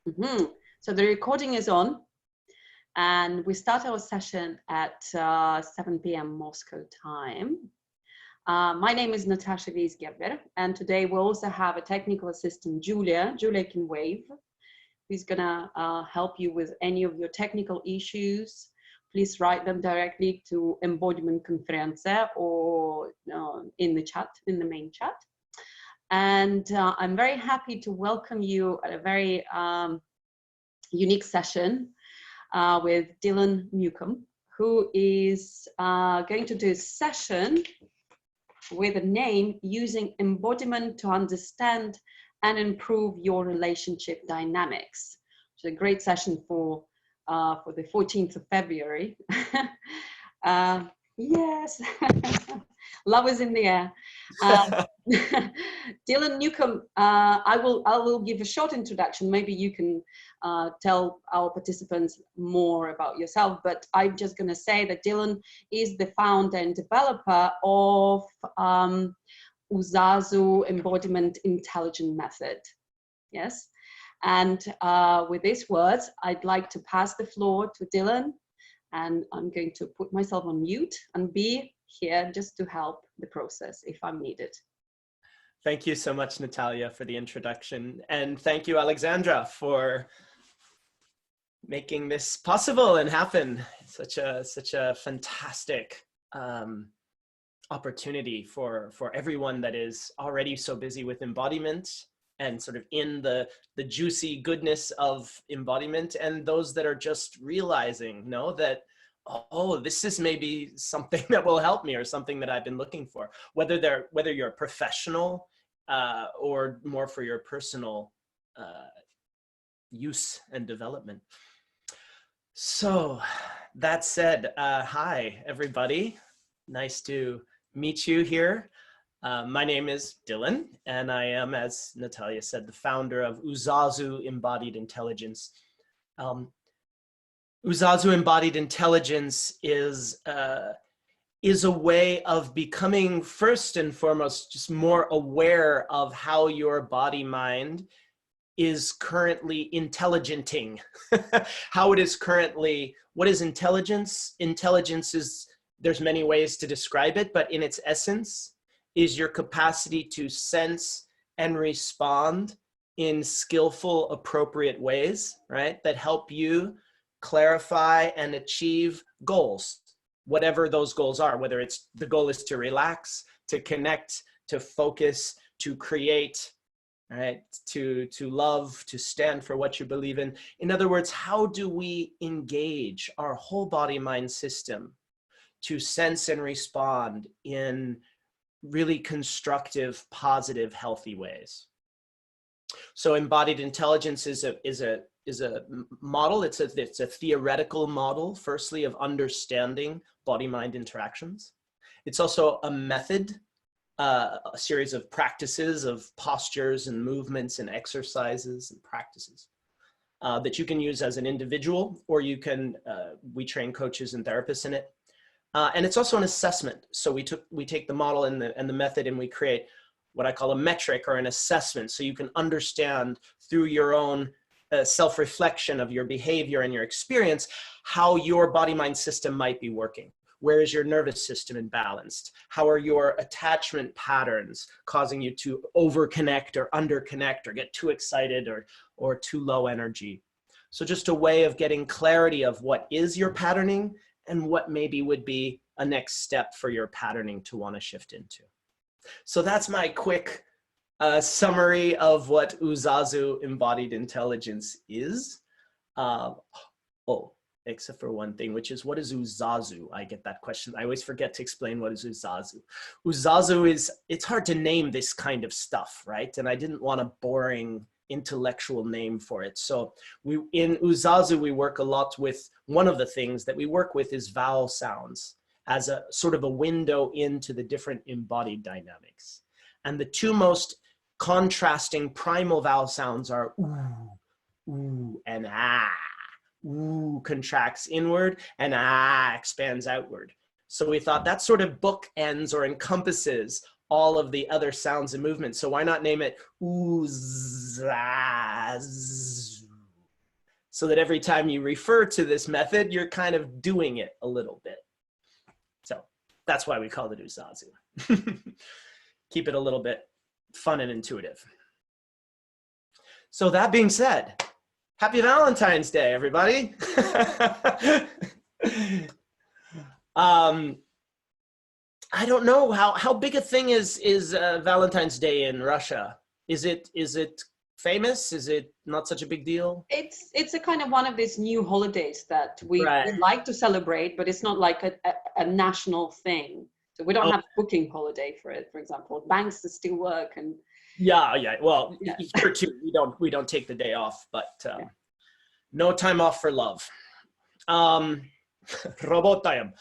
So the recording is on, and we start our session at 7 p.m. Moscow time. My name is Natasha Wiesgerber, and today we also have a technical assistant, Julia. Julia can wave. Who's gonna help you with any of your technical issues. Please write them directly to Embodiment conferenция or in the chat, in the main chat. And I'm very happy to welcome you at a very unique session with Dylan Newcomb, who is going to do a session with a name using embodiment to understand and improve your relationship dynamics. It's a great session for the 14th of February. Yes, love is in the air. Dylan Newcomb, I will give a short introduction. Maybe you can tell our participants more about yourself, but I'm just going to say that Dylan is the founder and developer of UZAZU Embodiment Intelligent Method. Yes, and with these words, I'd like to pass the floor to Dylan, and I'm going to put myself on mute and be here just to help the process if I'm needed. Thank you so much, Natalia, for the introduction. And thank you, Alexandra, for making this possible and happen. Such a fantastic opportunity for everyone that is already so busy with embodiment and sort of in the juicy goodness of embodiment, and those that are just realizing, that, oh, this is maybe something that will help me or something that I've been looking for, whether you're a professional or more for your personal use and development. So that said, hi, everybody. Nice to meet you here. My name is Dylan, and I am, as Natalia said, the founder of UZAZU Embodied Intelligence. UZAZU Embodied Intelligence is a way of becoming, first and foremost, just more aware of how your body-mind is currently intelligenting. How it is currently, what is intelligence? Intelligence is, there's many ways to describe it, but in its essence is your capacity to sense and respond in skillful, appropriate ways, right? That help you clarify and achieve goals, whatever those goals are, whether it's the goal is to relax, to connect, to focus, to create, right? To love, to stand for what you believe in. In other words, how do we engage our whole body-mind system to sense and respond in really constructive, positive, healthy ways? So embodied intelligence is a model. It's a theoretical model, firstly, of understanding body-mind interactions. It's also a method, a series of practices, of postures and movements and exercises and practices that you can use as an individual, or you can, we train coaches and therapists in it. And it's also an assessment. So we take the model and the method, and we create what I call a metric or an assessment, so you can understand through your own self-reflection of your behavior and your experience how your body-mind system might be working. Where is your nervous system imbalanced? How are your attachment patterns causing you to overconnect or underconnect or get too excited or too low energy? So just a way of getting clarity of what is your patterning and what maybe would be a next step for your patterning to want to shift into. So that's my quick summary of what UZAZU Embodied Intelligence is. Except for one thing, which is, what is UZAZU? I get that question. I always forget to explain what is UZAZU. UZAZU is, it's hard to name this kind of stuff, right? And I didn't want a boring intellectual name for it. So in UZAZU, we work a lot with, one of the things that we work with is vowel sounds as a sort of a window into the different embodied dynamics. And the two most contrasting primal vowel sounds are ooh, ooh, and ah. Ooh contracts inward and ah expands outward. So we thought that sort of bookends or encompasses all of the other sounds and movements. So why not name it UZAZU? so that every time you refer to this method, you're kind of doing it a little bit. So that's why we call it UZAZU. Keep it a little bit fun and intuitive. So that being said, happy Valentine's Day, everybody. I don't know how big a thing is Valentine's Day in Russia. Is it famous? Is it not such a big deal? It's a kind of one of these new holidays that we like to celebrate, but it's not like a national thing. So we don't have booking holiday for it, for example. Banks still work and yeah. Well, here too, we don't take the day off, but no time off for love. Robot time.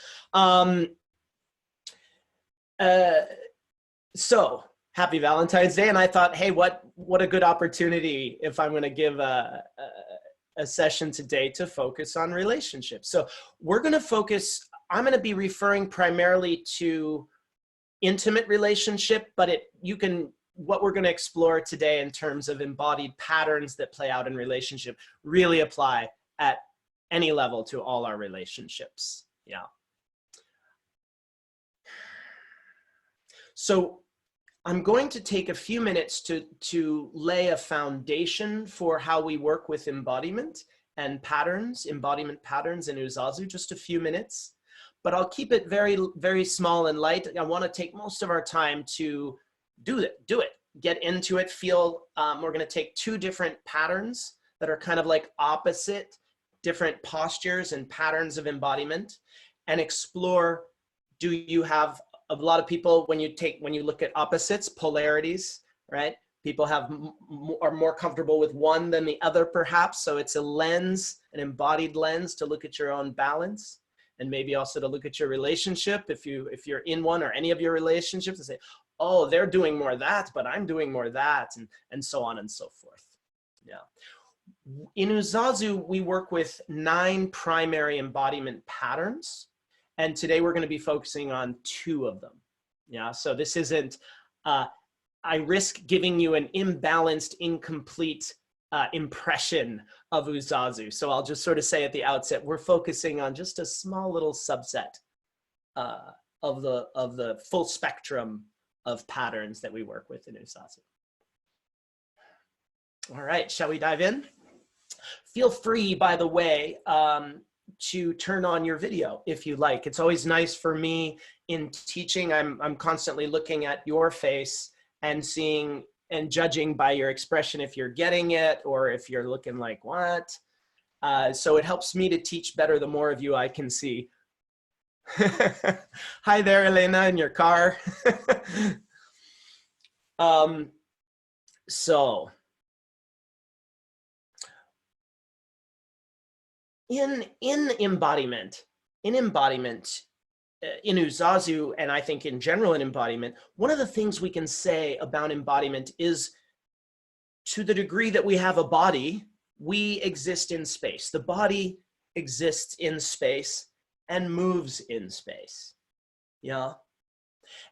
So happy Valentine's Day, and I thought, hey, what a good opportunity if I'm going to give a session today to focus on relationships. So we're going to focus. I'm going to be referring primarily to intimate relationship, but what we're going to explore today in terms of embodied patterns that play out in relationship really apply at any level to all our relationships. Yeah. So I'm going to take a few minutes to lay a foundation for how we work with embodiment and patterns, embodiment patterns in UZAZU, just a few minutes. But I'll keep it very, very small and light. I want to take most of our time to do it, get into it, feel. We're going to take two different patterns that are kind of like opposite, different postures and patterns of embodiment, and explore, do you have a lot of people, when you look at opposites, polarities, right? People are more comfortable with one than the other, perhaps. So it's a lens, an embodied lens to look at your own balance, and maybe also to look at your relationship. If you're in one or any of your relationships, and say, oh, they're doing more of that, but I'm doing more of that, and so on and so forth. Yeah. In UZAZU, we work with 9 primary embodiment patterns. And today we're going to be focusing on 2 of them. Yeah, so this isn't, I risk giving you an imbalanced, incomplete impression of UZAZU. So I'll just sort of say at the outset, we're focusing on just a small little subset of the full spectrum of patterns that we work with in UZAZU. All right, shall we dive in? Feel free, by the way, to turn on your video if you like. It's always nice for me in teaching. I'm constantly looking at your face and seeing and judging by your expression if you're getting it or if you're looking like, what? So it helps me to teach better the more of you I can see. Hi there, Elena, in your car. So in embodiment, in UZAZU, and I think in general in embodiment, one of the things we can say about embodiment is, to the degree that we have a body, we exist in space. The body exists in space and moves in space. Yeah.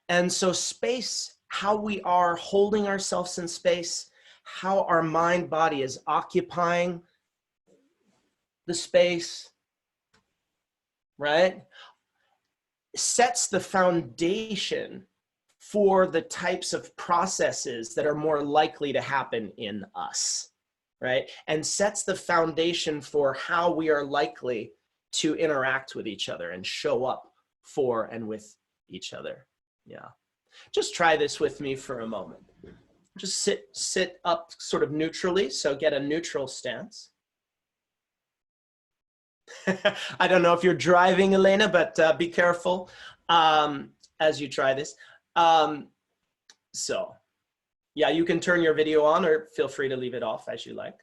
And so space, how we are holding ourselves in space, how our mind body is occupying the space, right, sets the foundation for the types of processes that are more likely to happen in us, right? And sets the foundation for how we are likely to interact with each other and show up for and with each other. Yeah. Just try this with me for a moment. Just sit up sort of neutrally, so get a neutral stance. I don't know if you're driving, Elena, but be careful as you try this. So yeah, you can turn your video on or feel free to leave it off as you like.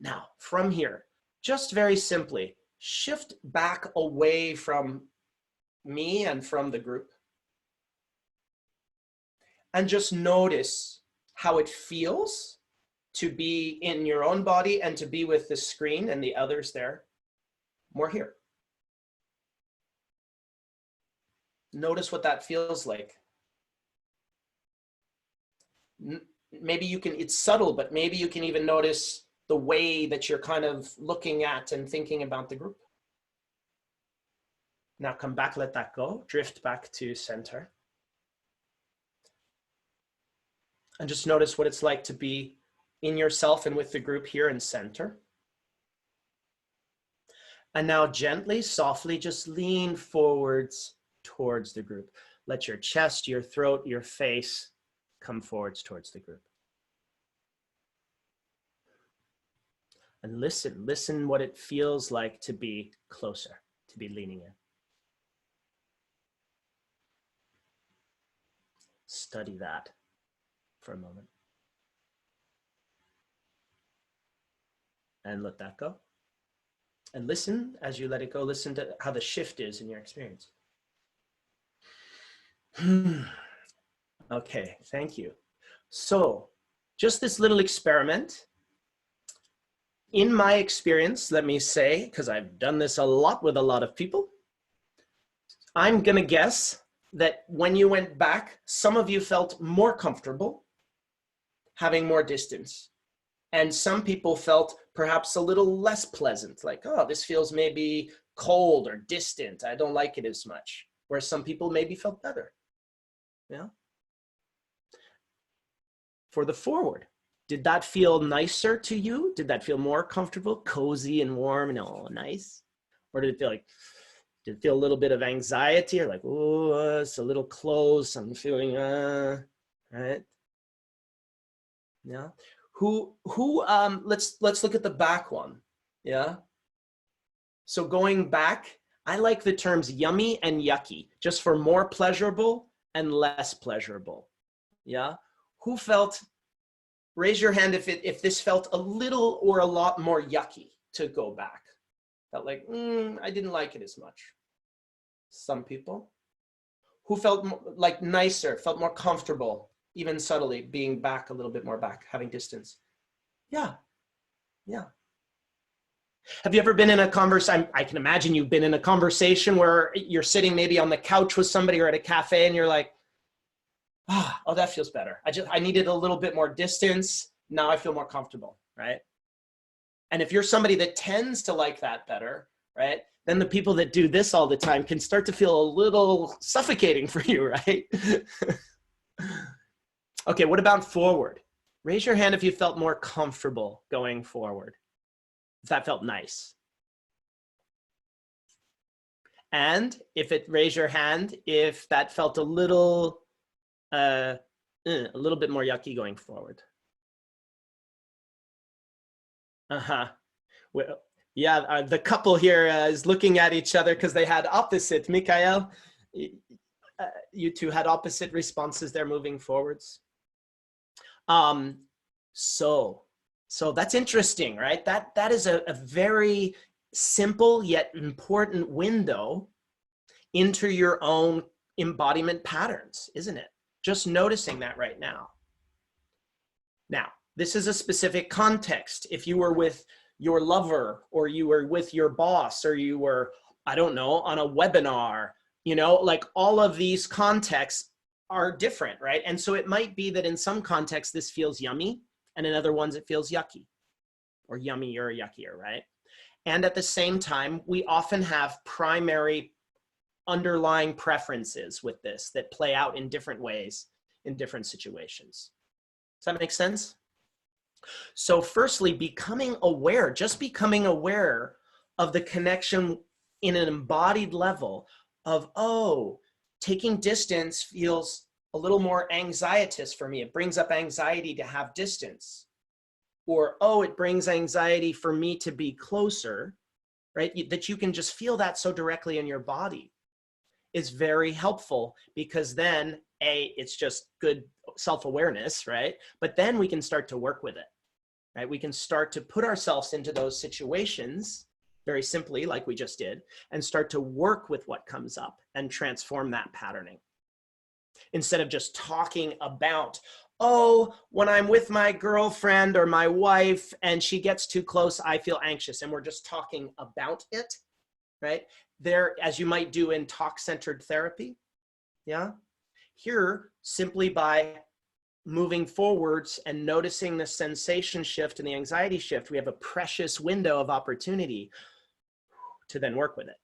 Now, from here, just very simply, shift back away from me and from the group. And just notice how it feels to be in your own body and to be with the screen and the others there. More here. Notice what that feels like. Maybe you can, it's subtle, but maybe you can even notice the way that you're kind of looking at and thinking about the group. Now come back, let that go, drift back to center. And just notice what it's like to be in yourself and with the group here in center. And now gently, softly, just lean forwards towards the group. Let your chest, your throat, your face come forwards towards the group. And listen what it feels like to be closer, to be leaning in. Study that for a moment. And let that go. And listen, as you let it go, listen to how the shift is in your experience. Okay, thank you. So, just this little experiment. In my experience, let me say, because I've done this a lot with a lot of people, I'm gonna guess that when you went back, some of you felt more comfortable having more distance. And some people felt perhaps a little less pleasant, like, oh, this feels maybe cold or distant. I don't like it as much. Whereas some people maybe felt better. Yeah. For the forward, did that feel nicer to you? Did that feel more comfortable, cozy and warm and all nice? Or did it feel like, did it feel a little bit of anxiety or like, oh, it's a little close, I'm feeling, right? Yeah. Let's look at the back one. Yeah. So going back, I like the terms yummy and yucky, just for more pleasurable and less pleasurable. Yeah. Who felt, raise your hand if this felt a little or a lot more yucky to go back. Felt like, I didn't like it as much. Some people. Who felt like nicer, felt more comfortable, even subtly, being back a little bit more back, having distance. Yeah, yeah. Have you ever been in a conversation? I can imagine you've been in a conversation where you're sitting maybe on the couch with somebody or at a cafe and you're like, oh, that feels better. I needed a little bit more distance. Now I feel more comfortable, right? And if you're somebody that tends to like that better, right? Then the people that do this all the time can start to feel a little suffocating for you, right? Okay, what about forward? Raise your hand if you felt more comfortable going forward. If that felt nice. And raise your hand if that felt a little bit more yucky going forward. Well, yeah, the couple here is looking at each other because they had opposite. Mikael, you two had opposite responses there moving forwards. So that's interesting, right? That is a very simple yet important window into your own embodiment patterns, isn't it? Just noticing that right now. Now, this is a specific context. If you were with your lover, or you were with your boss, or you were, I don't know, on a webinar, like all of these contexts are different, right? And so it might be that in some contexts this feels yummy, and in other ones it feels yucky, or yummier or yuckier, right? And at the same time, we often have primary underlying preferences with this that play out in different ways in different situations. Does that make sense? So firstly, just becoming aware of the connection in an embodied level of, oh, taking distance feels a little more anxietous for me. It brings up anxiety to have distance. Or, oh, it brings anxiety for me to be closer, right? That you can just feel that so directly in your body is very helpful, because then, it's just good self-awareness, right? But then we can start to work with it, right? We can start to put ourselves into those situations very simply, like we just did, and start to work with what comes up and transform that patterning. Instead of just talking about, oh, when I'm with my girlfriend or my wife and she gets too close, I feel anxious, and we're just talking about it, right? There, as you might do in talk-centered therapy, yeah? Here, simply by moving forwards and noticing the sensation shift and the anxiety shift, we have a precious window of opportunity to then work with it,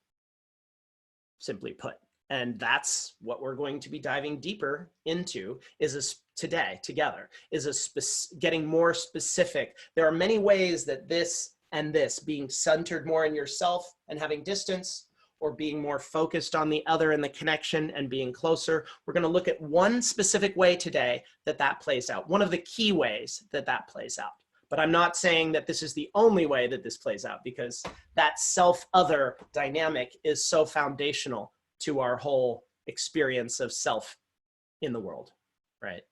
simply put. And that's what we're going to be diving deeper into today together, is getting more specific. There are many ways that this and this, being centered more in yourself and having distance, or being more focused on the other and the connection and being closer. We're going to look at one specific way today that plays out, one of the key ways that plays out. But I'm not saying that this is the only way that this plays out, because that self-other dynamic is so foundational to our whole experience of self in the world, right?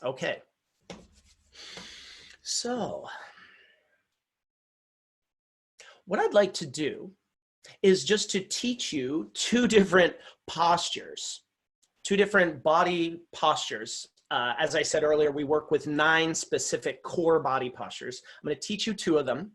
Okay. So what I'd like to do is just to teach you two different postures, two different body postures. As I said earlier, we work with 9 specific core body postures. I'm going to teach you 2 of them,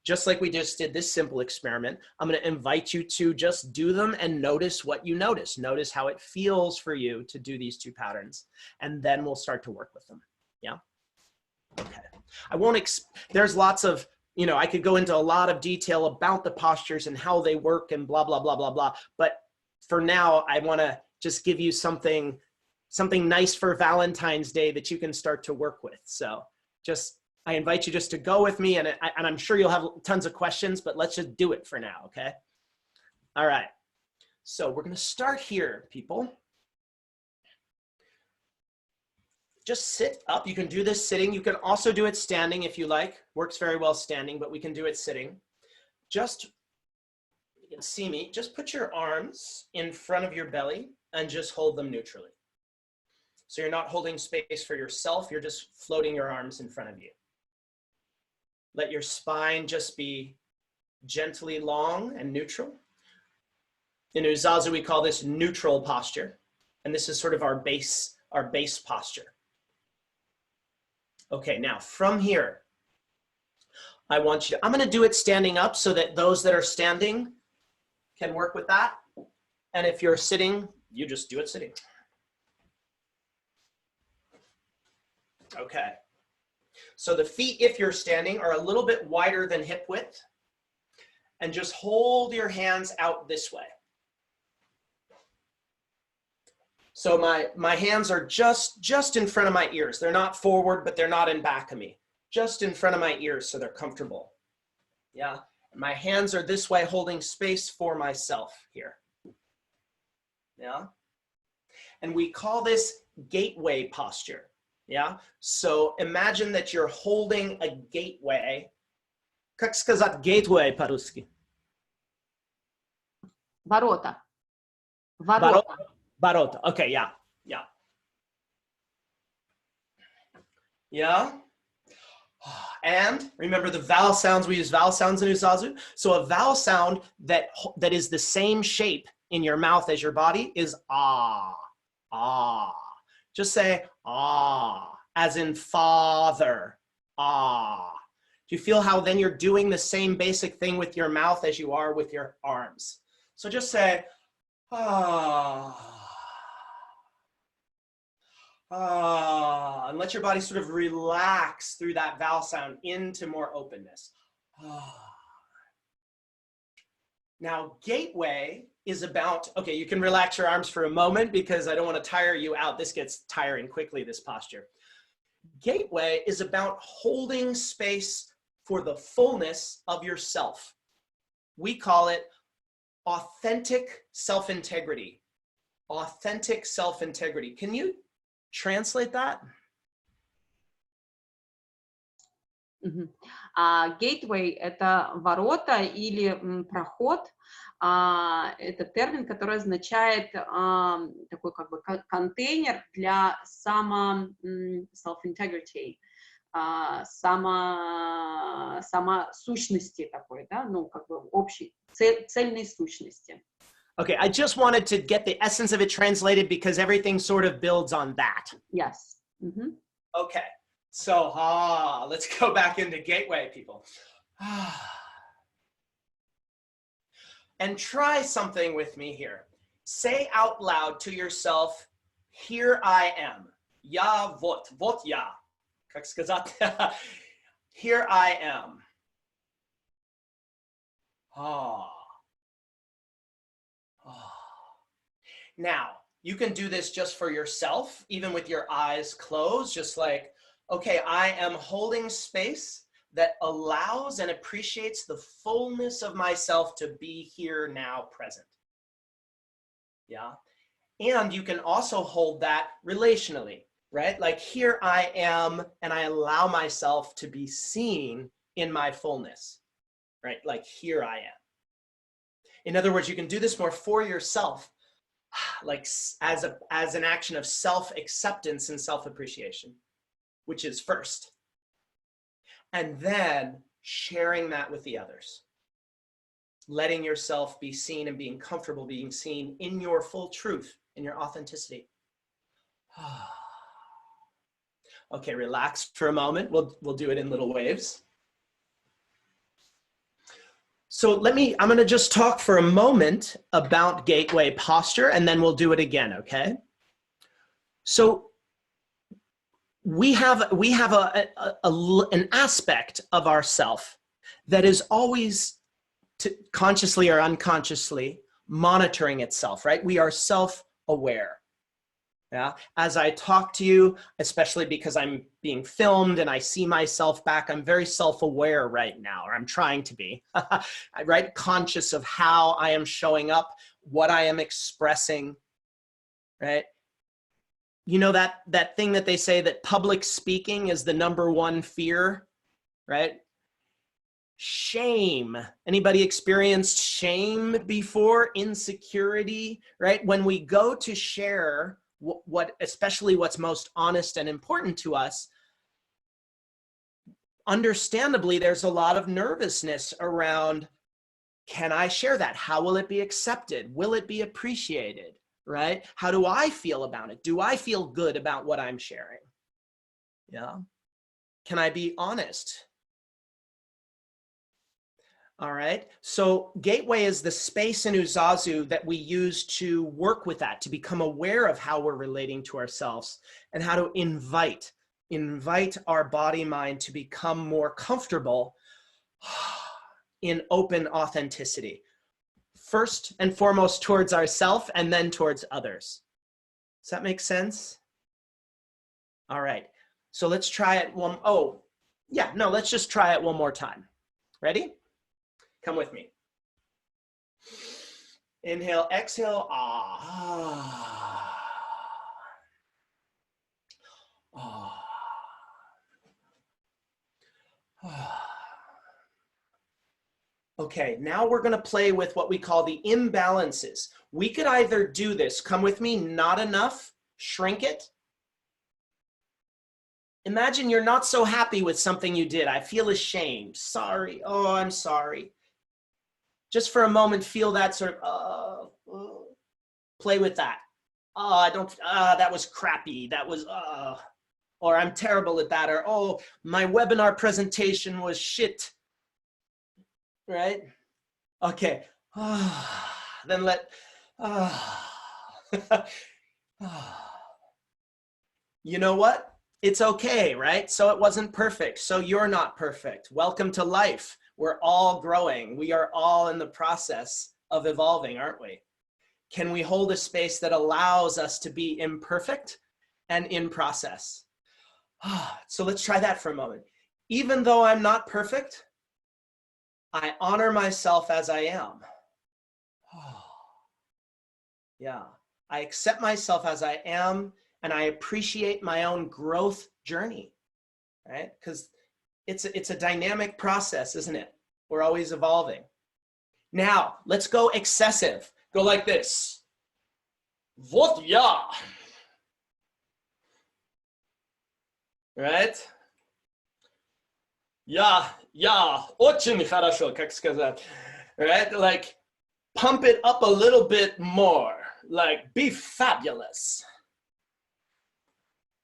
just like we just did this simple experiment. I'm going to invite you to just do them and notice what you notice. Notice how it feels for you to do these 2 patterns, and then we'll start to work with them. Yeah? Okay. I won't, there's lots of, you know, I could go into a lot of detail about the postures and how they work and blah, blah, blah, blah, blah. But for now, I want to just give you something nice for Valentine's Day that you can start to work with. So I invite you just to go with me, and I'm sure you'll have tons of questions, but let's just do it for now, okay? All right. So we're going to start here, people. Just sit up. You can do this sitting. You can also do it standing if you like. Works very well standing, but we can do it sitting. Just, you can see me, just put your arms in front of your belly and just hold them neutrally. So you're not holding space for yourself, you're just floating your arms in front of you. Let your spine just be gently long and neutral. In UZAZU, we call this neutral posture. And this is sort of our base posture. Okay, now from here, I'm going to do it standing up so that those that are standing can work with that. And if you're sitting, you just do it sitting. Okay. So the feet, if you're standing, are a little bit wider than hip width. And just hold your hands out this way. So my hands are just in front of my ears. They're not forward, but they're not in back of me. Just in front of my ears so they're comfortable. Yeah. And my hands are this way, holding space for myself here. Yeah. And we call this gateway posture. Yeah. So imagine that you're holding a gateway. Как сказать gateway по-русски? Ворота. Ворота. Okay, yeah. Yeah. And remember the vowel sounds, we use vowel sounds in UZAZU. So a vowel sound that is the same shape in your mouth as your body is ah, ah. Just say ah, as in father, ah. Do you feel how then you're doing the same basic thing with your mouth as you are with your arms? So just say ah. And let your body sort of relax through that vowel sound into more openness. Now, gateway is about, okay, you can relax your arms for a moment because I don't want to tire you out. This gets tiring quickly, this posture. Gateway is about holding space for the fullness of yourself. We call it authentic self-integrity. Authentic self-integrity. Can you translate that? Gateway – это ворота или проход. Это термин, который означает такой как бы контейнер для self-integrity, самосущности такой, да, ну как бы общей цельной сущности. Okay, I just wanted to get the essence of it translated because everything sort of builds on that. Yes. Okay, so let's go back into gateway, people. And try something with me here. Say out loud to yourself, here I am. Я вот я. Как сказать? Here I am. Ah. Ah. Now, you can do this just for yourself, even with your eyes closed, just like, okay, I am holding space that allows and appreciates the fullness of myself to be here now present. Yeah. And you can also hold that relationally, right? Like here I am, and I allow myself to be seen in my fullness, right? Like here I am. In other words, you can do this more for yourself, like as an action of self-acceptance and self-appreciation, which is first. And then sharing that with the others. Letting yourself be seen and being comfortable being seen in your full truth, in your authenticity. Okay, relax for a moment. We'll do it in little waves. So I'm going to just talk for a moment about gateway posture, and then we'll do it again, okay? So we have an aspect of ourself that is always consciously or unconsciously monitoring itself, right? We are self-aware. Yeah. As I talk to you, especially because I'm being filmed and I see myself back, I'm very self-aware right now, or I'm trying to be, right? Conscious of how I am showing up, what I am expressing, right? You know that thing that they say that public speaking is the #1 fear, right? Shame. Anybody experienced shame before? Insecurity, right? When we go to share especially what's most honest and important to us, understandably, there's a lot of nervousness around, can I share that? How will it be accepted? Will it be appreciated, right? How do I feel about it? Do I feel good about what I'm sharing? Yeah. Can I be honest? All right, so gateway is the space in UZAZU that we use to work with that, to become aware of how we're relating to ourselves and how to invite our body mind to become more comfortable in open authenticity. First and foremost towards ourselves and then towards others. Does that make sense? All right, so let's try it let's just try it one more time. Ready? Come with me. Inhale, exhale, ah. Ah. Ah. Okay, now we're going to play with what we call the imbalances. We could either do this, come with me, not enough, shrink it. Imagine you're not so happy with something you did. I feel ashamed, sorry, oh, I'm sorry. Just for a moment, feel that sort of, play with that. Oh, that was crappy. That was, or I'm terrible at that. Or, oh, my webinar presentation was shit. Right? Okay. Then you know what? It's okay, right? So it wasn't perfect. So you're not perfect. Welcome to life. We're all growing. We are all in the process of evolving, aren't we? Can we hold a space that allows us to be imperfect and in process? So let's try that for a moment. Even though I'm not perfect, I honor myself as I am. Yeah, I accept myself as I am, and I appreciate my own growth journey, right? Because it's a dynamic process, isn't it? We're always evolving. Now, let's go excessive. Go like this. Вот я. Right? Я, очень хорошо, как сказать. Right? Like, pump it up a little bit more. Like, be fabulous.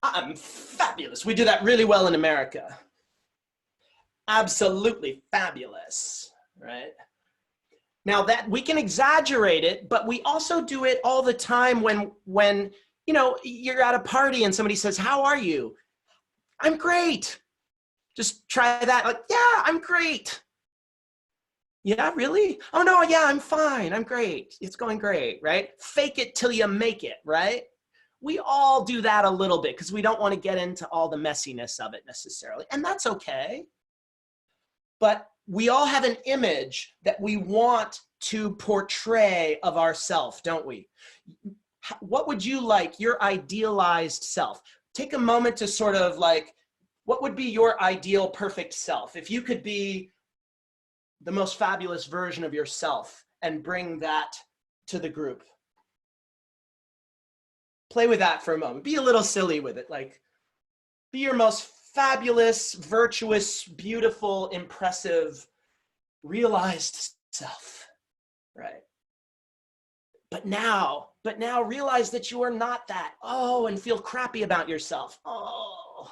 I'm fabulous. We do that really well in America. Absolutely fabulous, right? Now that we can exaggerate it, but we also do it all the time when you know, you're at a party and somebody says, "How are you?" "I'm great." Just try that. Like, "Yeah, I'm great." "Yeah, really?" "Oh no, yeah, I'm fine. I'm great. It's going great," right? Fake it till you make it, right? We all do that a little bit because we don't want to get into all the messiness of it necessarily. And that's okay. But we all have an image that we want to portray of ourselves, don't we? What would you like, your idealized self? Take a moment to sort of like, what would be your ideal perfect self? If you could be the most fabulous version of yourself and bring that to the group. Play with that for a moment. Be a little silly with it. Like, be your most fabulous, virtuous, beautiful, impressive, realized self, right? But now realize that you are not that. Oh, and feel crappy about yourself. Oh,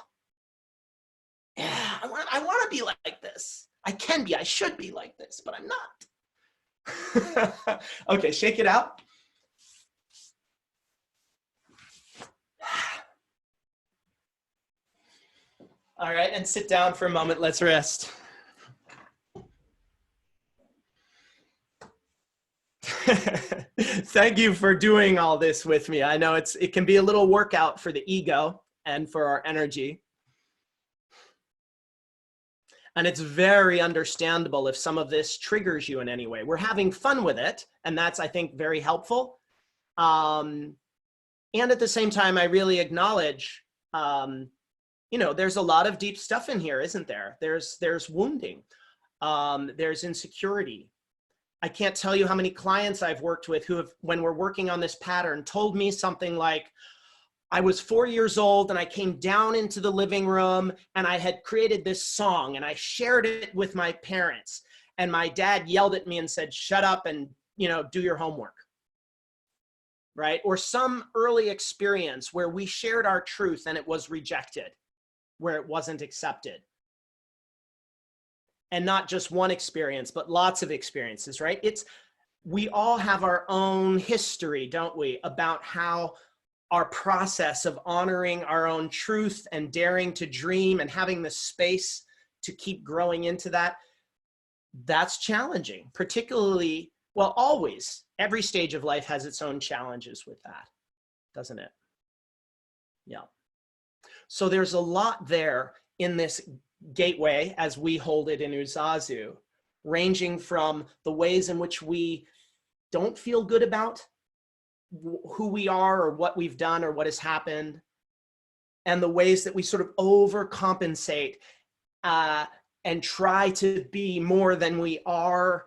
yeah, I want to be like this. I can be, I should be like this, but I'm not. Okay, shake it out. All right, and sit down for a moment. Let's rest. Thank you for doing all this with me. I know it can be a little workout for the ego and for our energy. And it's very understandable if some of this triggers you in any way. We're having fun with it, and that's, I think, very helpful. And at the same time, I really acknowledge, you know, there's a lot of deep stuff in here, isn't there? There's wounding, there's insecurity. I can't tell you how many clients I've worked with who have, when we're working on this pattern, told me something like, I was 4 years old and I came down into the living room and I had created this song and I shared it with my parents. And my dad yelled at me and said, "Shut up and, you know, do your homework." Right? Or some early experience where we shared our truth and it was rejected, where it wasn't accepted. And not just one experience, but lots of experiences, right? We all have our own history, don't we, about how our process of honoring our own truth and daring to dream and having the space to keep growing into that, that's challenging, particularly, well, always. Every stage of life has its own challenges with that, doesn't it? Yeah. So there's a lot there in this gateway, as we hold it in UZAZU, ranging from the ways in which we don't feel good about who we are or what we've done or what has happened, and the ways that we sort of overcompensate and try to be more than we are,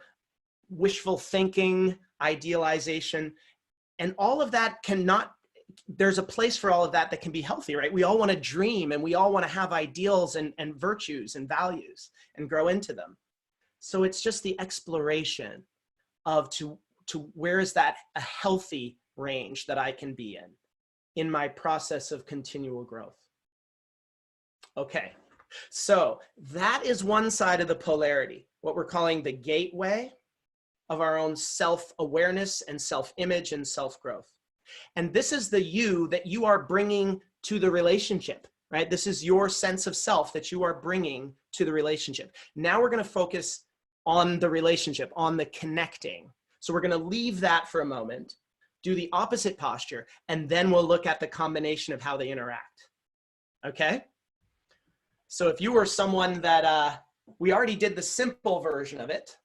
wishful thinking, idealization, and all of that cannot, there's a place for all of that that can be healthy, right? We all want to dream and we all want to have ideals and virtues and values and grow into them. So it's just the exploration of to where is that a healthy range that I can be in my process of continual growth. Okay, so that is one side of the polarity, what we're calling the gateway of our own self-awareness and self-image and self-growth. And this is the you that you are bringing to the relationship, right? This is your sense of self that you are bringing to the relationship. Now we're going to focus on the relationship, on the connecting. So we're going to leave that for a moment, do the opposite posture, and then we'll look at the combination of how they interact. Okay? So if you were someone that, we already did the simple version of it,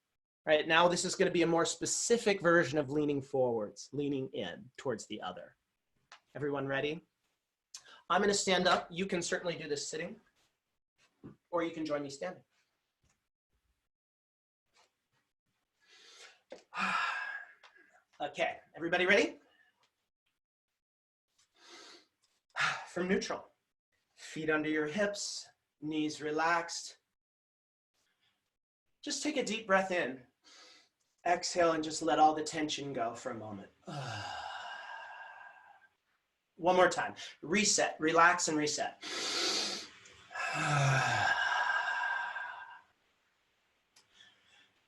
right? Now this is going to be a more specific version of leaning forwards, leaning in towards the other. Everyone ready? I'm going to stand up. You can certainly do this sitting, or you can join me standing. Okay, everybody ready? From neutral. Feet under your hips, knees relaxed. Just take a deep breath in. Exhale and just let all the tension go for a moment. One more time. Reset, relax and reset.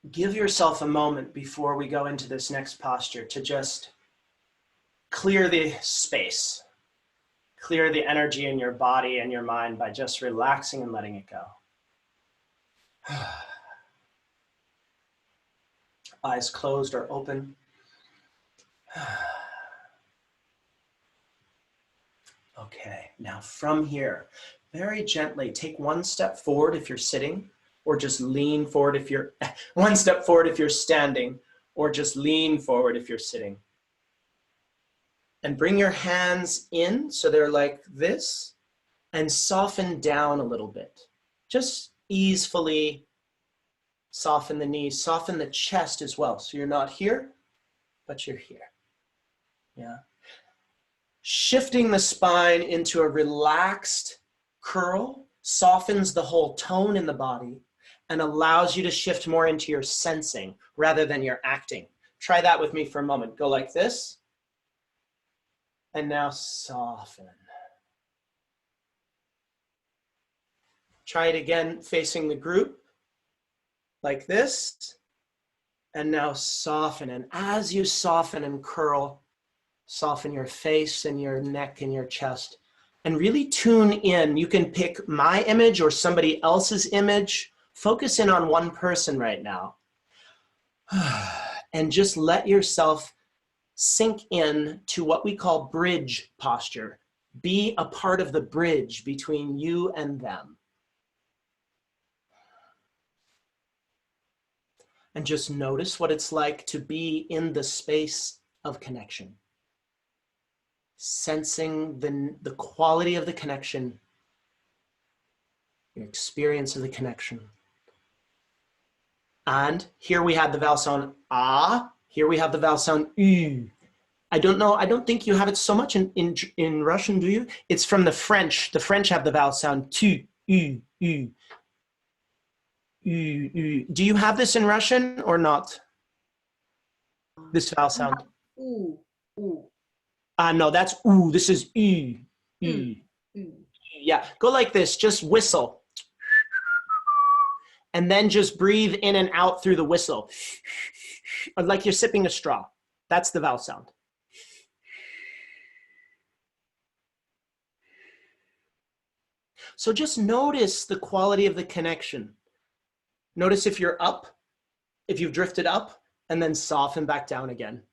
Give yourself a moment before we go into this next posture to just clear the space, Clear the energy in your body and your mind by just relaxing and letting it go. Eyes closed or open. Okay, now from here, very gently take one step forward if you're sitting, or just lean forward if you're, one step forward if you're standing, or just lean forward if you're sitting. And bring your hands in so they're like this, and soften down a little bit. Just easefully soften the knees, soften the chest as well. So you're not here, but you're here. Yeah. Shifting the spine into a relaxed curl softens the whole tone in the body and allows you to shift more into your sensing rather than your acting. Try that with me for a moment. Go like this. And now soften. Try it again facing the group like this. And now soften. And as you soften and curl, soften your face and your neck and your chest. And really tune in. You can pick my image or somebody else's image. Focus in on one person right now. And just let yourself sink in to what we call bridge posture. Be a part of the bridge between you and them. And just notice what it's like to be in the space of connection. Sensing the quality of the connection, your experience of the connection. And here we have the vowel sound ah, here we have the vowel sound u. I don't know, I don't think you have it so much in Russian, do you? It's from the French. The French have the vowel sound tu, u, u. Do you have this in Russian or not? This vowel sound? Ooh, ooh. No, that's ooh. This is u. Yeah, go like this. Just whistle. And then just breathe in and out through the whistle. Like you're sipping a straw. That's the vowel sound. So just notice the quality of the connection. Notice if you're up, if you've drifted up, and then soften back down again.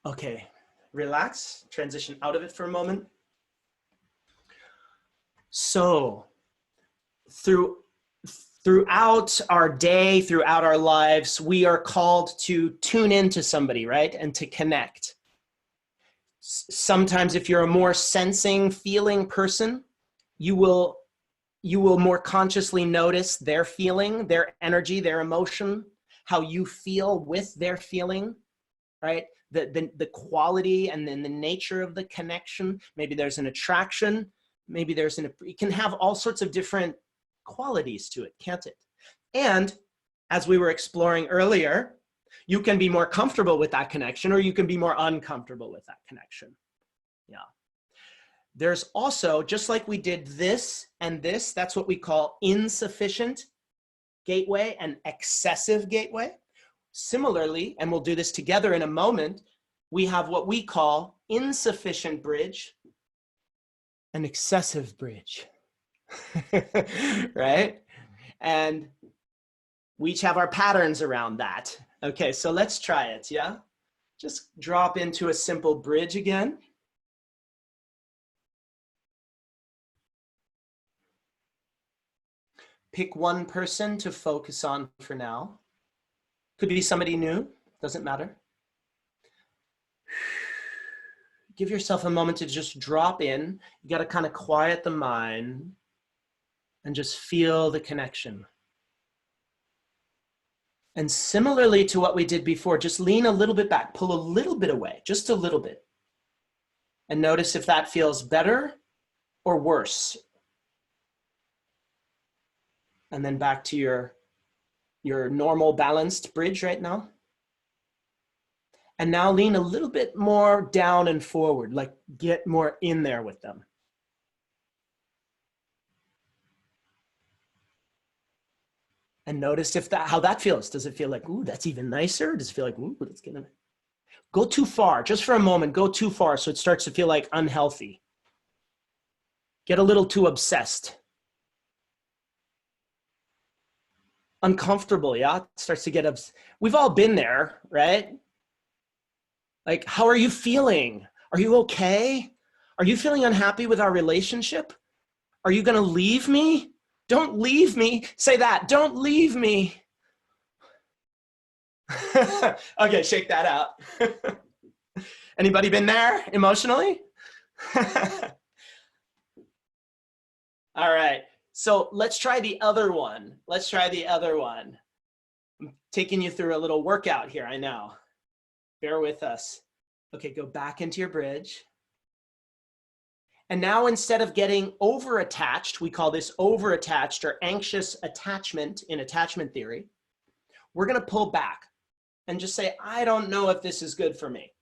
Okay, relax, transition out of it for a moment. So throughout our day, throughout our lives, we are called to tune into somebody, right? And to connect. Sometimes if you're a more sensing, feeling person, you will more consciously notice their feeling, their energy, their emotion, how you feel with their feeling, right? The quality and then the nature of the connection. Maybe there's an attraction, maybe there's it can have all sorts of different qualities to it, can't it? And as we were exploring earlier, you can be more comfortable with that connection or you can be more uncomfortable with that connection. Yeah. There's also, just like we did this and this, that's what we call insufficient gateway and excessive gateway. Similarly, and we'll do this together in a moment, we have what we call insufficient bridge and excessive bridge, right? And we each have our patterns around that. Okay, so let's try it, yeah? Just drop into a simple bridge again. Pick one person to focus on for now. Could be somebody new, doesn't matter. Give yourself a moment to just drop in. You got to kind of quiet the mind and just feel the connection. And similarly to what we did before, just lean a little bit back, pull a little bit away, just a little bit. And notice if that feels better or worse. And then back to your normal balanced bridge right now. And now lean a little bit more down and forward, like get more in there with them. And notice if how that feels. Does it feel like, ooh, that's even nicer? Does it feel like, ooh, let's get in it? Go too far, just for a moment, go too far so it starts to feel like unhealthy. Get a little too obsessed. Uncomfortable, yeah? It starts to get we've all been there, right? Like, how are you feeling? Are you okay? Are you feeling unhappy with our relationship? Are you gonna leave me? Don't leave me. Say that, don't leave me. Okay, shake that out. Anybody been there emotionally? All right, so let's try the other one. Let's try the other one. I'm taking you through a little workout here, I know. Bear with us. Okay, go back into your bridge. And now instead of getting over-attached, we call this over-attached or anxious attachment in attachment theory, we're gonna pull back and just say, I don't know if this is good for me.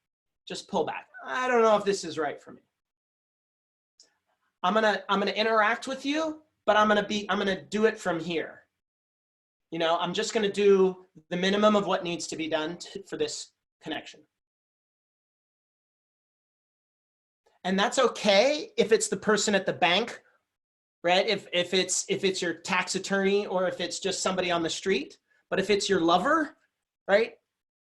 Just pull back. I don't know if this is right for me. I'm gonna interact with you, but I'm gonna do it from here. You know, I'm just gonna do the minimum of what needs to be done for this connection. And that's okay if it's the person at the bank, right? If it's your tax attorney or if it's just somebody on the street. But if it's your lover, right?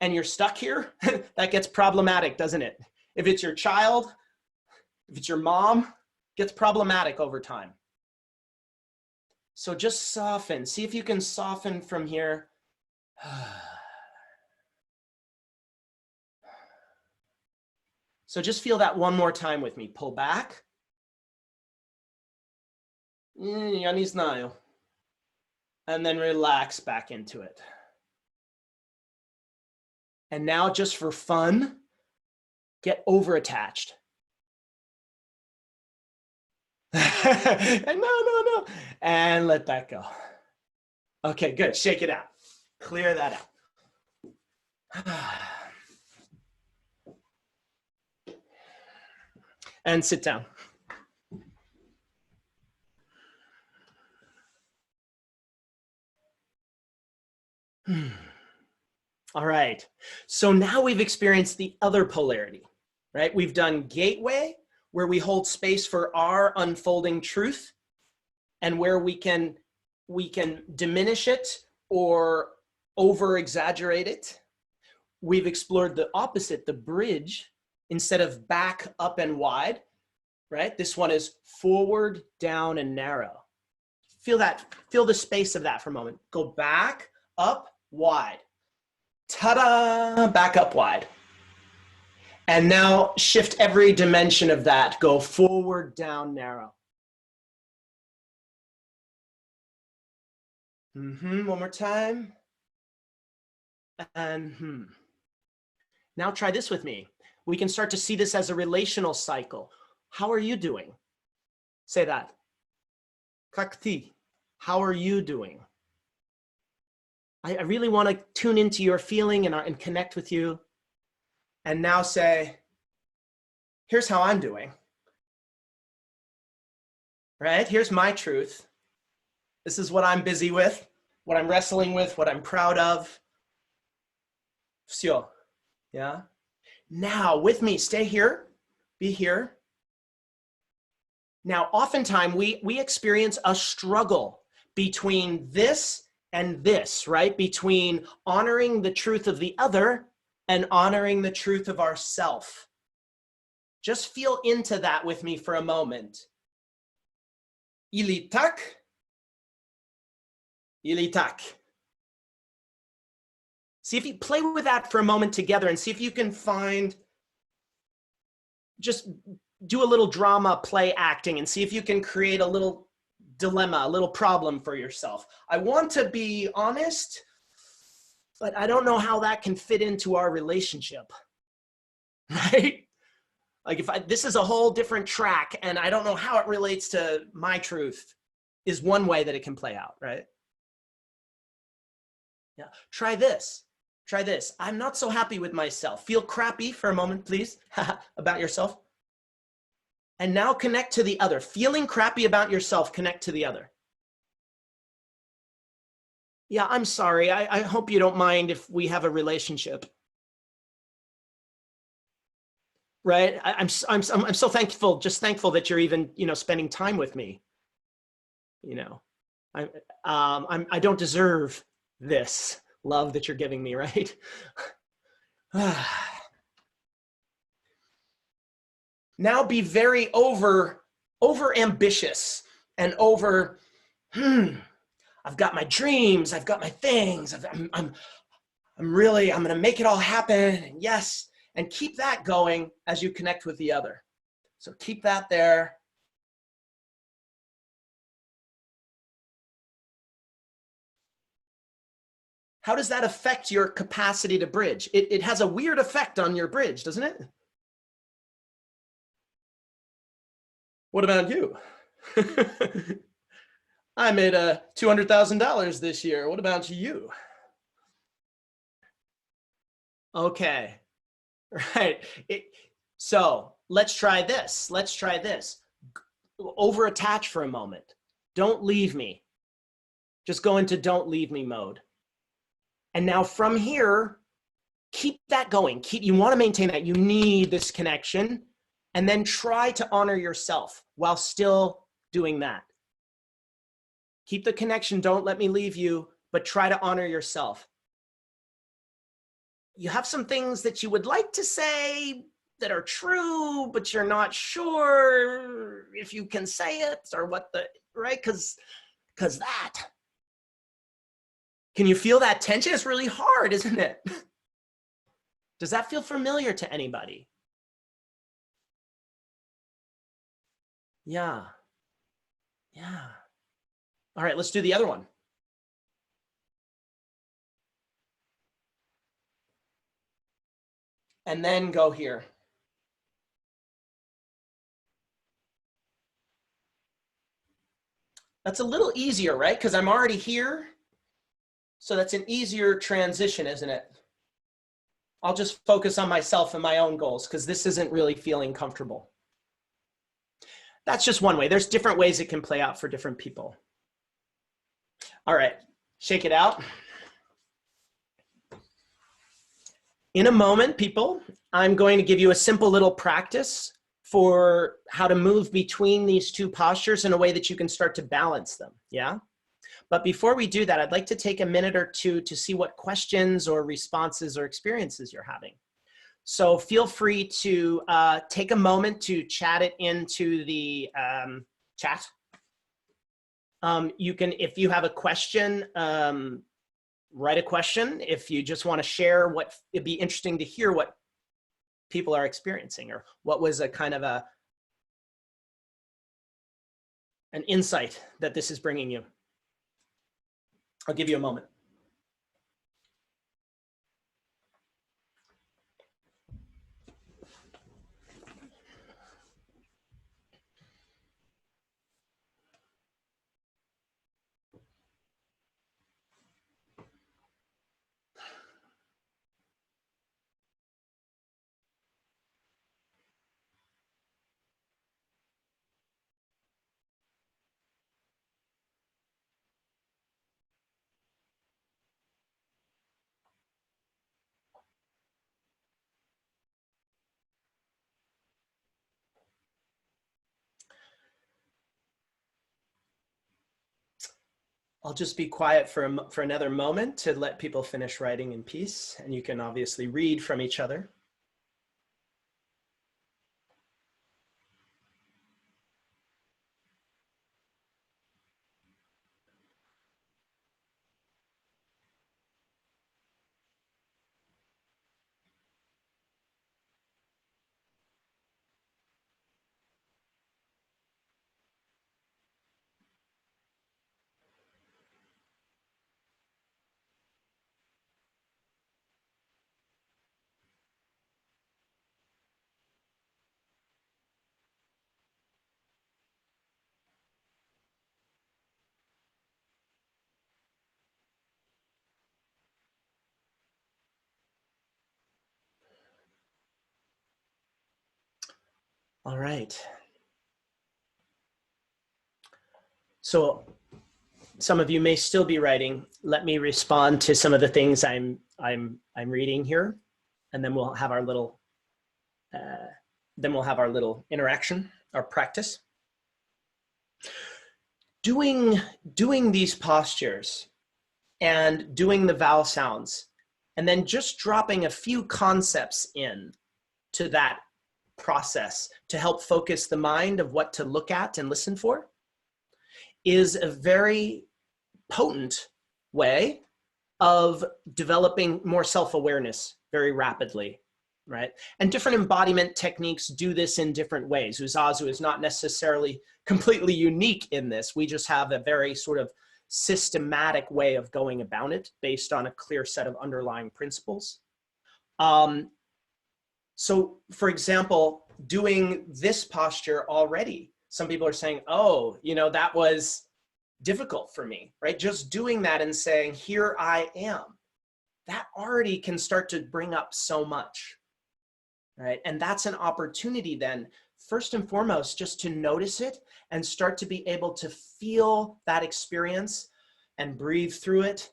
And you're stuck here, that gets problematic, doesn't it? If it's your child, if it's your mom, it gets problematic over time. So just soften. See if you can soften from here. So just feel that one more time with me. Pull back. Я не знаю. And then relax back into it. And now just for fun, get over-attached. No. And let that go. Okay, good. Shake it out. Clear that out. And sit down. All right. So now we've experienced the other polarity, right? We've done gateway, where we hold space for our unfolding truth and where we can diminish it or over exaggerate it. We've explored the opposite, the bridge, instead of back, up, and wide, right? This one is forward, down, and narrow. Feel that, feel the space of that for a moment. Go back, up, wide. Ta-da, back up wide. And now shift every dimension of that. Go forward, down, narrow. One more time. And Now try this with me. We can start to see this as a relational cycle. How are you doing? Say that. Kakti, how are you doing? I really want to tune into your feeling and connect with you. And now say, here's how I'm doing. Right? Here's my truth. This is what I'm busy with, what I'm wrestling with, what I'm proud of. Всё. Yeah. Now with me, stay here, be here. Now, oftentimes we experience a struggle between this and this, right? Between honoring the truth of the other and honoring the truth of ourself. Just feel into that with me for a moment. Ili tak, ili tak. See if you play with that for a moment together and see if you can find, just do a little drama play acting and see if you can create a little dilemma, a little problem for yourself. I want to be honest, but I don't know how that can fit into our relationship, right? Like this is a whole different track and I don't know how it relates to my truth is one way that it can play out, right? Yeah, try this. Try this. I'm not so happy with myself. Feel crappy for a moment, please, about yourself. And now connect to the other. Feeling crappy about yourself, connect to the other. Yeah, I'm sorry. I hope you don't mind if we have a relationship. right? I'm so thankful, just thankful that you're even, you know, spending time with me. You know, I don't deserve this love that you're giving me, right? Now be very over ambitious and over, I've got my dreams, I've got my things, I'm going to make it all happen. And yes, and keep that going as you connect with the other. So keep that there. How does that affect your capacity to bridge? It has a weird effect on your bridge, doesn't it? What about you? I made $200,000 this year. What about you? Okay, right. So let's try this. Let's try this. Over attach for a moment. Don't leave me. Just go into don't leave me mode. And now from here, keep that going. You want to maintain that. You need this connection. And then try to honor yourself while still doing that. Keep the connection. Don't let me leave you, but try to honor yourself. You have some things that you would like to say that are true, but you're not sure if you can say it or what the, right? Because that. Can you feel that tension? It's really hard, isn't it? Does that feel familiar to anybody? Yeah. Yeah. All right, let's do the other one. And then go here. That's a little easier, right? Because I'm already here. So that's an easier transition, isn't it? I'll just focus on myself and my own goals because this isn't really feeling comfortable. That's just one way. There's different ways it can play out for different people. All right, shake it out. In a moment, people, I'm going to give you a simple little practice for how to move between these two postures in a way that you can start to balance them, yeah? But before we do that, I'd like to take a minute or two to see what questions or responses or experiences you're having. So feel free to take a moment to chat it into the chat. You can, if you have a question, write a question. If you just want to share what, it'd be interesting to hear what people are experiencing or what was a kind of an insight that this is bringing you. I'll give you a moment. I'll just be quiet for another moment to let people finish writing in peace, and you can obviously read from each other. All right. So some of you may still be writing. Let me respond to some of the things I'm reading here, and then we'll have our little then we'll have our little interaction, our practice. Doing these postures and doing the vowel sounds, and then just dropping a few concepts in to that process to help focus the mind of what to look at and listen for, is a very potent way of developing more self-awareness very rapidly, right? And different embodiment techniques do this in different ways. UZAZU is not necessarily completely unique in this. We just have a very sort of systematic way of going about it based on a clear set of underlying principles. So for example, doing this posture already, some people are saying, oh, you know, that was difficult for me, right? Just doing that and saying, here I am, that already can start to bring up so much, right? And that's an opportunity then, first and foremost, just to notice it and start to be able to feel that experience and breathe through it.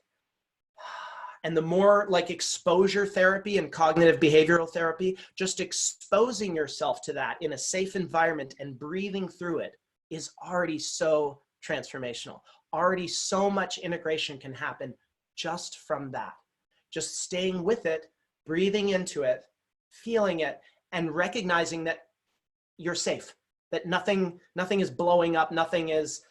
And the more like exposure therapy and cognitive behavioral therapy, just exposing yourself to that in a safe environment and breathing through it is already so transformational. Already so much integration can happen just from that. Just staying with it, breathing into it, feeling it, and recognizing that you're safe, that nothing is blowing up, nothing is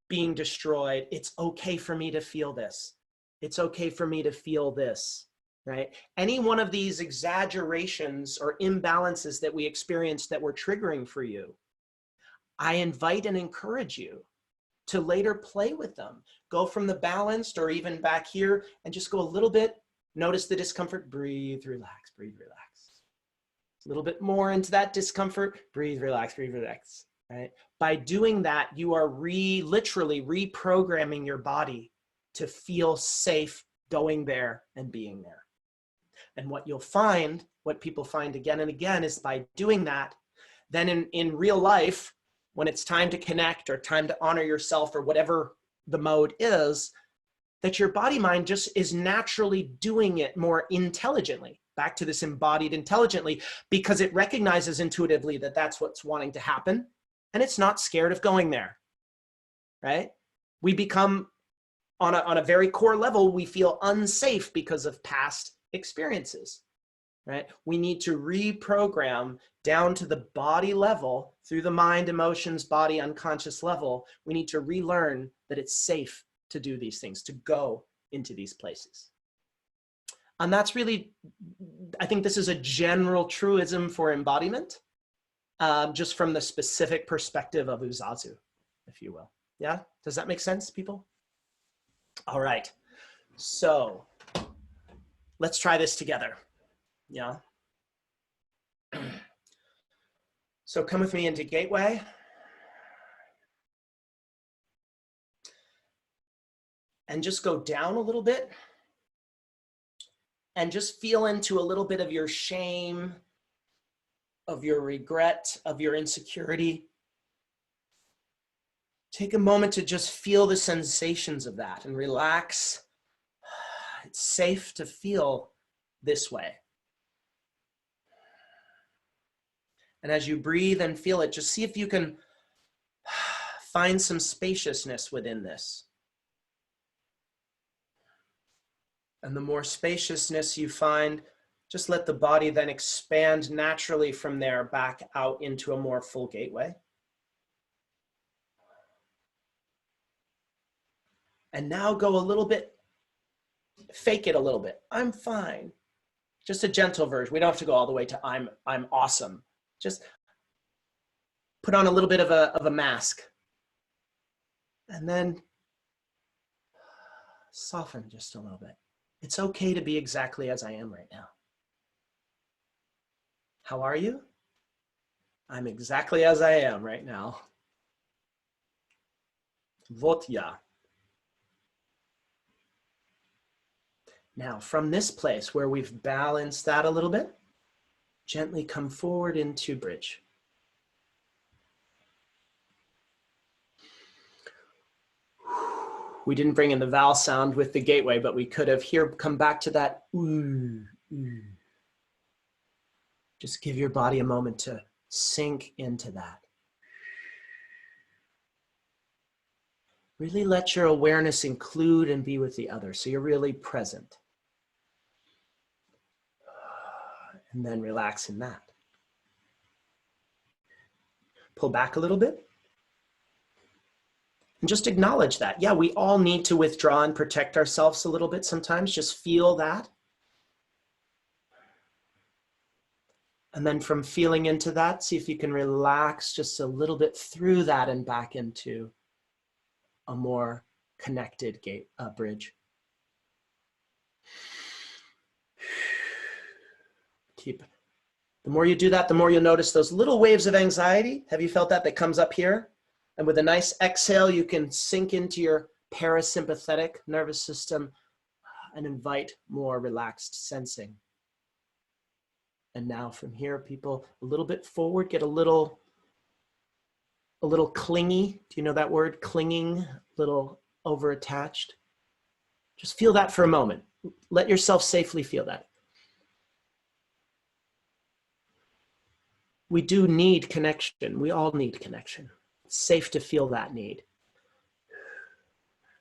being destroyed. It's okay for me to feel this. It's okay for me to feel this, right? Any one of these exaggerations or imbalances that we experience that were triggering for you, I invite and encourage you to later play with them. Go from the balanced or even back here and just go a little bit, notice the discomfort, breathe, relax, breathe, relax. A little bit more into that discomfort, breathe, relax, right? By doing that, you are literally reprogramming your body to feel safe going there and being there. And what you'll find, what people find again and again, is by doing that, then in real life, when it's time to connect or time to honor yourself or whatever the mode is, that your body mind just is naturally doing it more intelligently. Back to this embodied intelligently, because it recognizes intuitively that that's what's wanting to happen, and it's not scared of going there, right? We become, on a very core level, we feel unsafe because of past experiences, right? We need to reprogram down to the body level through the mind, emotions, body, unconscious level. We need to relearn that it's safe to do these things, to go into these places. And that's really, I think this is a general truism for embodiment, just from the specific perspective of UZAZU, if you will. Yeah, does that make sense, people? All right, so let's try this together. Yeah. So come with me into gateway. And just go down a little bit. And just feel into a little bit of your shame, of your regret, of your insecurity. Take a moment to just feel the sensations of that and relax. It's safe to feel this way. And as you breathe and feel it, just see if you can find some spaciousness within this. And the more spaciousness you find, just let the body then expand naturally from there back out into a more full gateway. And now go a little bit, fake it a little bit. I'm fine. Just a gentle version. We don't have to go all the way to I'm awesome. Just put on a little bit of a mask. And then soften just a little bit. It's okay to be exactly as I am right now. How are you? I'm exactly as I am right now. Вот я. Now, from this place where we've balanced that a little bit, gently come forward into bridge. We didn't bring in the vowel sound with the gateway, but we could have here come back to that ooh, ooh. Just give your body a moment to Sink into that. Really let your awareness include and be with the other, so you're really present. And then relax in that. Pull back a little bit. And just acknowledge that. Yeah, we all need to withdraw and protect ourselves a little bit sometimes. Just feel that. And then from feeling into that, see if you can relax just a little bit through that and back into a more connected bridge. The more you do that, the more you'll notice those little waves of anxiety. Have you felt that? That comes up here. And with a nice exhale, you can sink into your parasympathetic nervous system and invite more relaxed sensing. And now from here, people, a little bit forward, get a little clingy. Do you know that word? Clinging, a little over-attached. Just feel that for a moment. Let yourself safely feel that. We do need connection. We all need connection. It's safe to feel that need.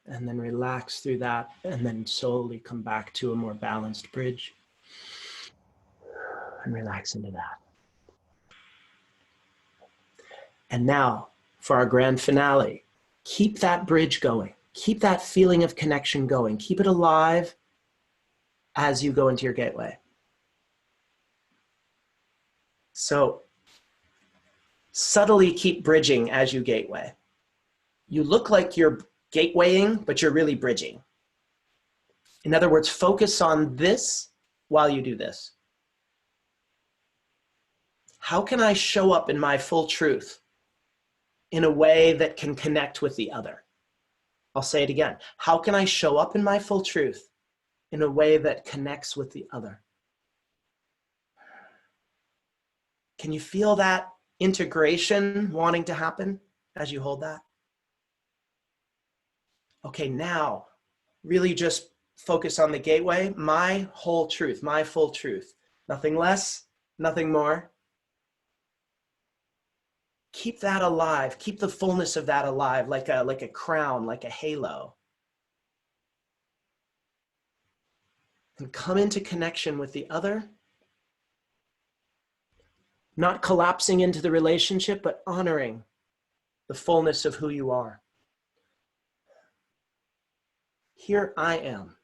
And then relax through that, and then slowly come back to a more balanced bridge. And relax into that. And now, for our grand finale, keep that bridge going. Keep that feeling of connection going. Keep it alive as you go into your gateway. So, subtly keep bridging as you gateway. You look like you're gatewaying, but you're really bridging. In other words, focus on this while you do this. How can I show up in my full truth in a way that can connect with the other? I'll say it again. How can I show up in my full truth in a way that connects with the other? Can you feel that integration wanting to happen as you hold that? Okay, now really just focus on the gateway, my whole truth, my full truth. Nothing less, nothing more. Keep that alive. Keep the fullness of that alive, like a crown, like a halo. And come into connection with the other. Not collapsing into the relationship, but honoring the fullness of who you are. Here I am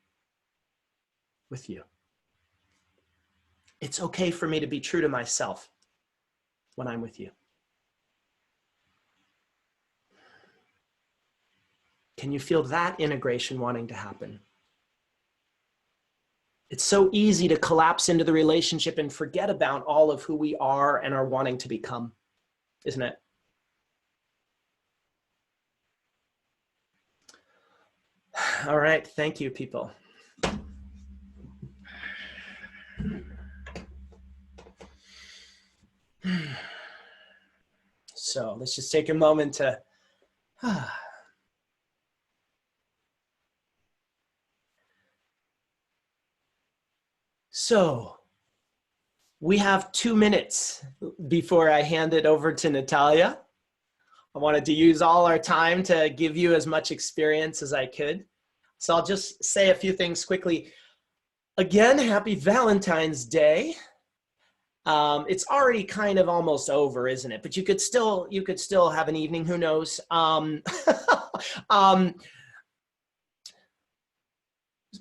with you. It's okay for me to be true to myself when I'm with you. Can you feel that integration wanting to happen? It's so easy to collapse into the relationship and forget about all of who we are and are wanting to become, isn't it? All right, thank you, people. So let's just take a moment to So we have 2 minutes before I hand it over to Natalia. I wanted to use all our time to give you as much experience as I could. So I'll just say a few things quickly. Again, happy Valentine's Day. It's already kind of almost over, isn't it? But you could still have an evening, who knows?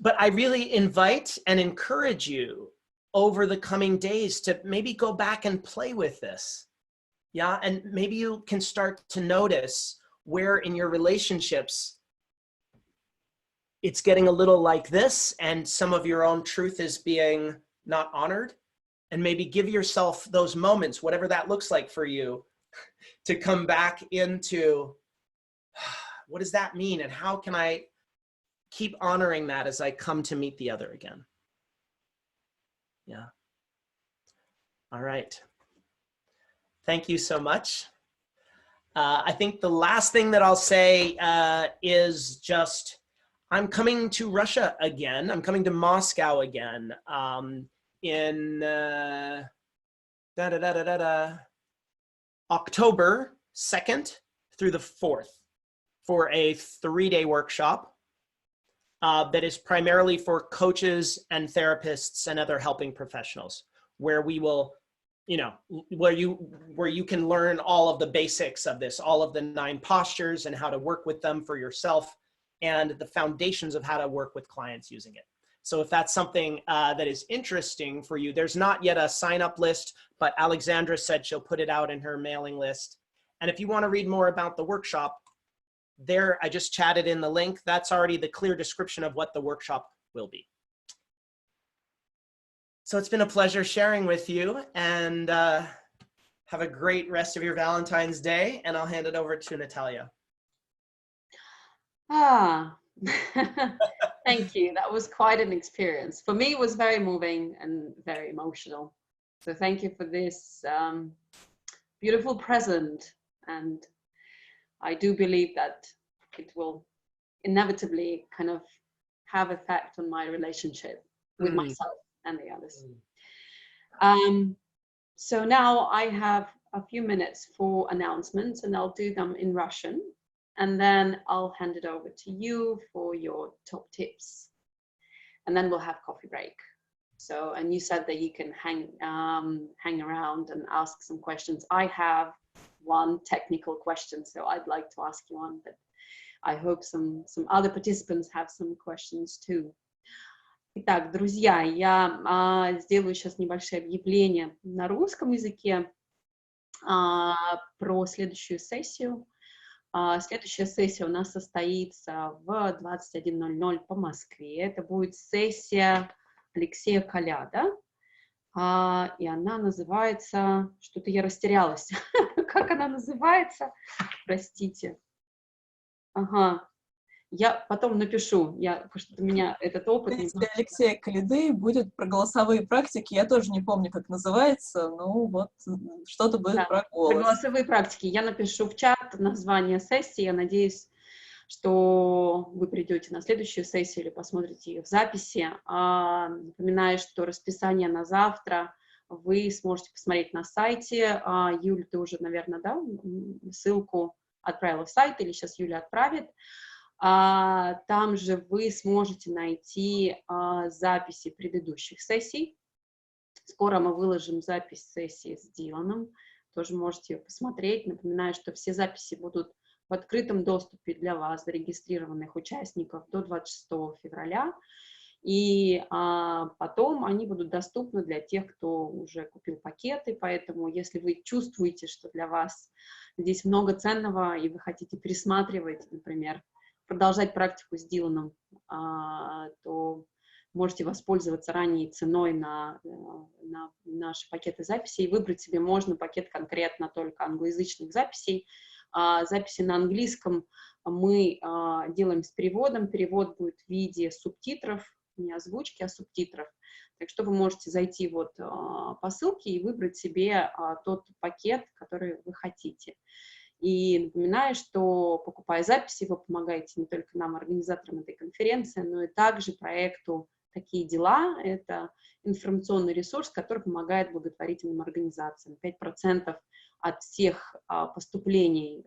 But I really invite and encourage you over the coming days to maybe go back and play with this. Yeah, and maybe you can start to notice where in your relationships it's getting a little like this and some of your own truth is being not honored. And maybe give yourself those moments, whatever that looks like for you, to come back into what does that mean and how can I keep honoring that as I come to meet the other again. Yeah. All right. Thank you so much. I think the last thing that I'll say is just, I'm coming to Russia again. I'm coming to Moscow again in October 2nd through the 4th for a 3-day workshop that is primarily for coaches and therapists and other helping professionals, where we will, you know, where you can learn all of the basics of this, all of the 9 postures and how to work with them for yourself, and the foundations of how to work with clients using it. So if that's something that is interesting for you, there's not yet a sign-up list, but Alexandra said she'll put it out in her mailing list. And if you want to read more about the workshop, there, I just chatted in the link. That's already the clear description of what the workshop will be. So it's been a pleasure sharing with you, and have a great rest of your Valentine's Day, and I'll hand it over to Natalia. Thank you. That was quite an experience. For me, it was very moving and very emotional. So thank you for this beautiful present. And I do believe that it will inevitably kind of have effect on my relationship with myself and the others. So now I have a few minutes for announcements, and I'll do them in Russian. And then I'll hand it over to you for your top tips. And then we'll have coffee break. So, and you said that you can hang around and ask some questions. I have one technical question, so I'd like to ask you one, but I hope some other participants have some questions too. Итак, друзья, я сделаю сейчас небольшое объявление на русском языке про следующую сессию. Следующая сессия у нас состоится в 21:00 по Москве. Это будет сессия Алексея Коляда. И она называется... Что-то я растерялась. Как она называется? Простите. Ага. Я потом напишу. Что-то у меня этот опыт... Сессия Алексея Коляды будет про голосовые практики. Я тоже не помню, как называется. Ну вот, что-то будет про голос. Про голосовые практики. Я напишу в чат название сессии. Я надеюсь, что вы придете на следующую сессию или посмотрите ее в записи. Напоминаю, что расписание на завтра вы сможете посмотреть на сайте. Юль, ты уже, наверное, да, ссылку отправила в сайт, или сейчас Юля отправит. Там же вы сможете найти записи предыдущих сессий. Скоро мы выложим запись сессии с Диланом. Тоже можете ее посмотреть. Напоминаю, что все записи будут в открытом доступе для вас, зарегистрированных участников, до 26 февраля. И потом они будут доступны для тех, кто уже купил пакеты. Поэтому, если вы чувствуете, что для вас здесь много ценного, и вы хотите пересматривать, например, продолжать практику с Диланом, то можете воспользоваться ранней ценой на наши пакеты записей. И выбрать себе можно пакет конкретно только англоязычных записей. Записи на английском мы делаем с переводом. Перевод будет в виде субтитров, не озвучки, а субтитров. Так что вы можете зайти вот по ссылке и выбрать себе тот пакет, который вы хотите. И напоминаю, что, покупая записи, вы помогаете не только нам, организаторам этой конференции, но и также проекту «Такие дела». Это информационный ресурс, который помогает благотворительным организациям. 5% от всех поступлений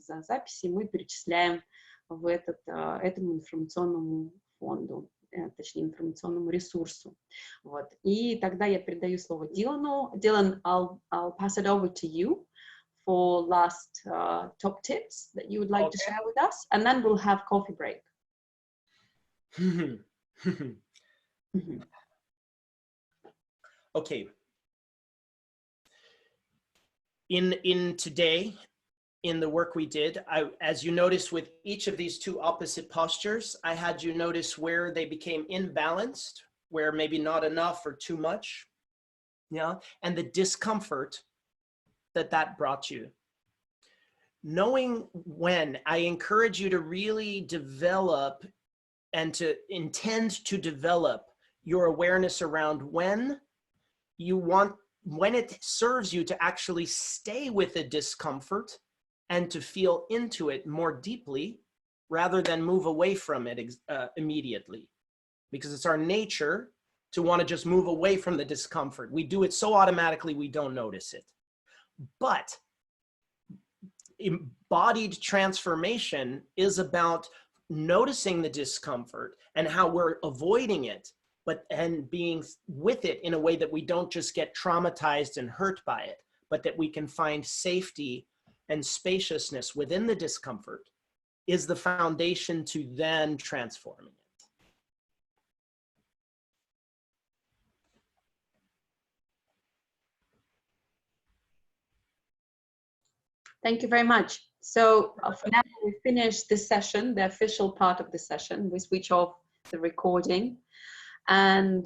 за записи мы перечисляем в этому информационному фонду, точнее, информационному ресурсу. Вот. И тогда я передаю слово Дилану. Дилан, I'll pass it over to you for last top tips that you would like to share with us, and then we'll have coffee break. Okay. In today, in the work we did, as you notice with each of these two opposite postures, I had you notice where they became imbalanced, where maybe not enough or too much, yeah, and the discomfort that brought you. Knowing when, I encourage you to really develop and to intend to develop your awareness around when it serves you to actually stay with the discomfort and to feel into it more deeply rather than move away from it immediately. Because it's our nature to want to just move away from the discomfort. We do it so automatically we don't notice it. But embodied transformation is about noticing the discomfort and how we're avoiding it, and being with it in a way that we don't just get traumatized and hurt by it, but that we can find safety and spaciousness within the discomfort, is the foundation to then transforming it. Thank you very much. So for now, we finish this session, the official part of the session. We switch off the recording. And